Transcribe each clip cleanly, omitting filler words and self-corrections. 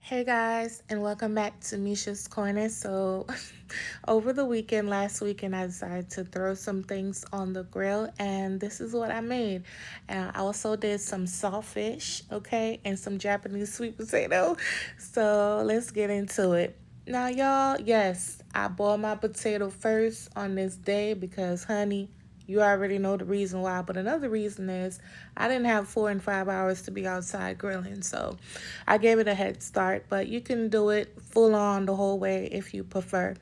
Hey guys, and welcome back to Misha's Corner. So, over the weekend, last weekend, I decided to throw some things on the grill, and this is what I made. I also did some sawfish, okay, and some Japanese sweet potato. So, let's get into it. Now, y'all, yes, I boiled my potato first on this day because, honey, you already know the reason why, but another reason is I didn't have 4 and 5 hours to be outside grilling, so I gave it a head start. But you can do it full on the whole way if you prefer.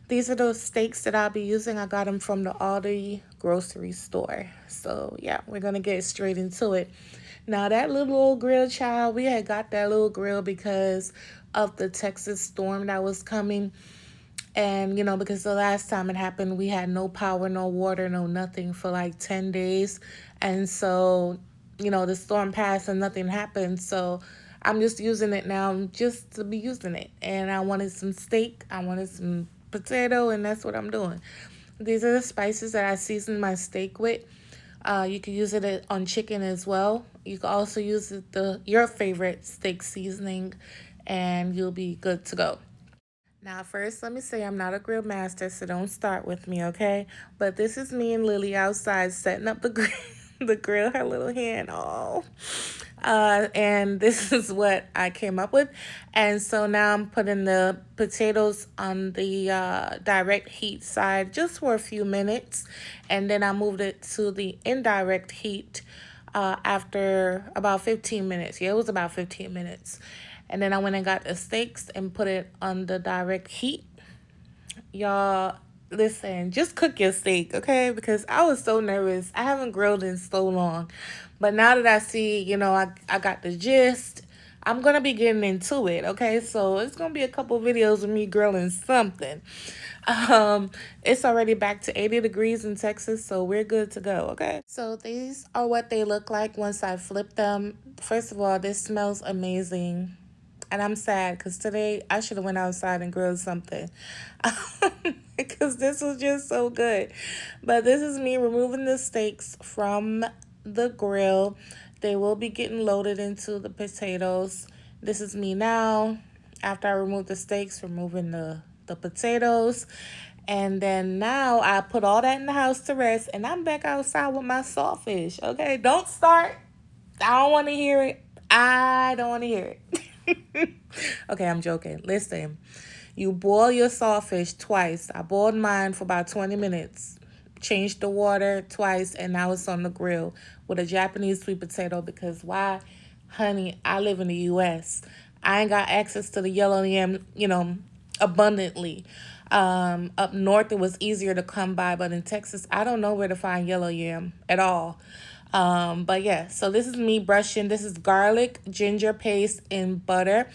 These are those steaks that I'll be using. I got them from the Aldi grocery store. So yeah, we're gonna get straight into it. Now that little old grill, child, we had got that little grill because of the Texas storm that was coming. And, because the last time it happened, we had no power, no water, no nothing for like 10 days. And so, the storm passed and nothing happened. So I'm just using it now just to be using it. And I wanted some steak, I wanted some potato, and that's what I'm doing. These are the spices that I seasoned my steak with. You can use it on chicken as well. You can also use your favorite steak seasoning, and you'll be good to go. Now, first, let me say I'm not a grill master, so don't start with me, okay? But this is me and Lily outside setting up the grill, the grill, her little hand. Oh, and this is what I came up with. And so now I'm putting the potatoes on the direct heat side just for a few minutes, and then I moved it to the indirect heat after about 15 minutes. Yeah, it was about 15 minutes. And then I went and got the steaks and put it on the direct heat. Y'all, listen, just cook your steak, okay? Because I was so nervous. I haven't grilled in so long. But now that I see, I got the gist, I'm going to be getting into it, okay? So it's going to be a couple videos of me grilling something. It's already back to 80 degrees in Texas, so we're good to go, okay? So these are what they look like once I flip them. First of all, this smells amazing. And I'm sad because today I should have went outside and grilled something because this was just so good. But this is me removing the steaks from the grill. They will be getting loaded into the potatoes. This is me now after I remove the steaks, removing the potatoes. And then now I put all that in the house to rest, and I'm back outside with my sawfish. Okay, don't start. I don't want to hear it. I don't want to hear it. Okay, I'm joking. Listen, you boil your sawfish twice. I boiled mine for about 20 minutes. Changed the water twice, and now it's on the grill with a Japanese sweet potato because why? Honey, I live in the U.S. I ain't got access to the yellow yam, abundantly. Up north, it was easier to come by, but in Texas, I don't know where to find yellow yam at all. But yeah, so this is me brushing. This is garlic, ginger paste, and butter.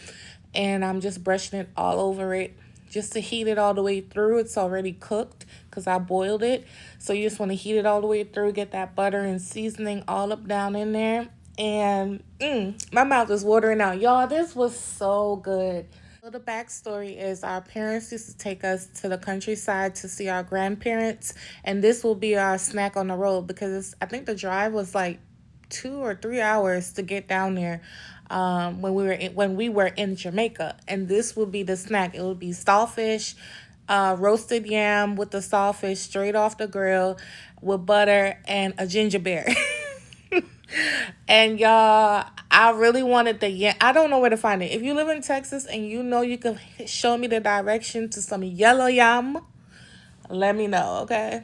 And I'm just brushing it all over it just to heat it all the way through. It's already cooked because I boiled it. So you just want to heat it all the way through, get that butter and seasoning all up down in there. And my mouth is watering out. Y'all, this was so good. So the backstory is our parents used to take us to the countryside to see our grandparents, and this will be our snack on the road because I think the drive was like 2 or 3 hours to get down there when we were in Jamaica, and this would be the snack. It would be sawfish, roasted yam with the sawfish straight off the grill with butter and a ginger beer. And y'all, I really wanted the yam. I don't know where to find it. If you live in Texas and you know you can show me the direction to some yellow yam, let me know, okay?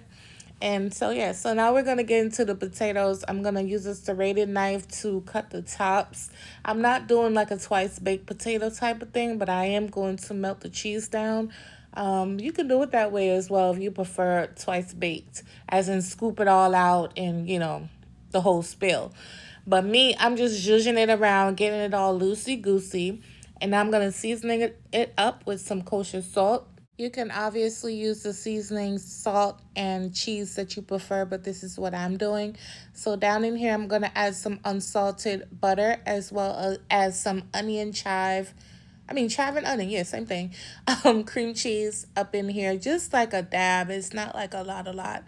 And so yeah, so now we're gonna get into the potatoes. I'm gonna use a serrated knife to cut the tops. I'm not doing like a twice baked potato type of thing, but I am going to melt the cheese down. You can do it that way as well if you prefer twice baked, as in scoop it all out and the whole spill. But me, I'm just zhuzhing it around, getting it all loosey goosey, and I'm gonna seasoning it up with some kosher salt. You can obviously use the seasoning, salt, and cheese that you prefer, but this is what I'm doing. So down in here, I'm going to add some unsalted butter as well as some onion chive. I mean, chive and onion, yeah, same thing. Cream cheese up in here, just like a dab. It's not like a lot.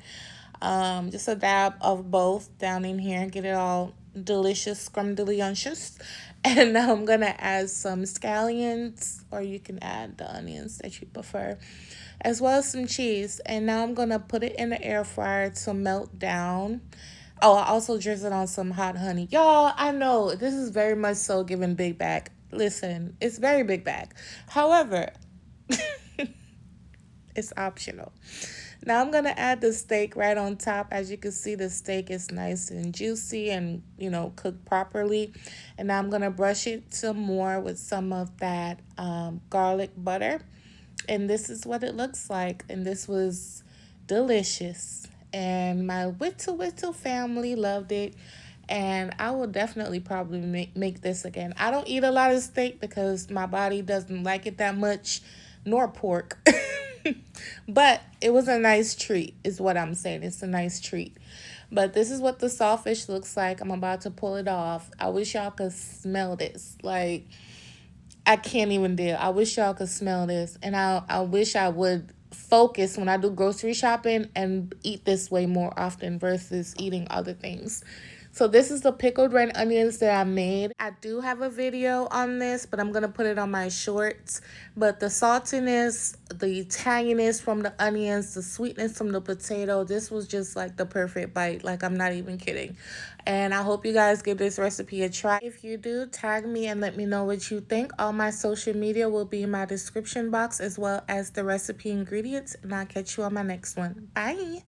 Just a dab of both down in here. Get it all delicious scrumdiddlyuncious. And now I'm gonna add some scallions, or you can add the onions that you prefer, as well as some cheese. And now I'm gonna put it in the air fryer to melt down. Oh, I also drizzle on some hot honey. Y'all, I know this is very much so giving big bag. Listen, it's very big bag. However, it's optional. Now I'm gonna add the steak right on top. As you can see, the steak is nice and juicy and, cooked properly. And now I'm gonna brush it some more with some of that garlic butter. And this is what it looks like. And this was delicious. And my Whittle family loved it. And I will definitely probably make this again. I don't eat a lot of steak because my body doesn't like it that much, nor pork. But it was a nice treat, is what I'm saying. It's a nice treat. But this is what the sawfish looks like. I'm about to pull it off. I wish y'all could smell this. Like, I can't even deal. I wish y'all could smell this. And I wish I would focus when I do grocery shopping and eat this way more often versus eating other things. So this is the pickled red onions that I made. I do have a video on this, but I'm going to put it on my shorts. But the saltiness, the tanginess from the onions, the sweetness from the potato, this was just like the perfect bite. Like, I'm not even kidding. And I hope you guys give this recipe a try. If you do, tag me and let me know what you think. All my social media will be in my description box, as well as the recipe ingredients. And I'll catch you on my next one. Bye.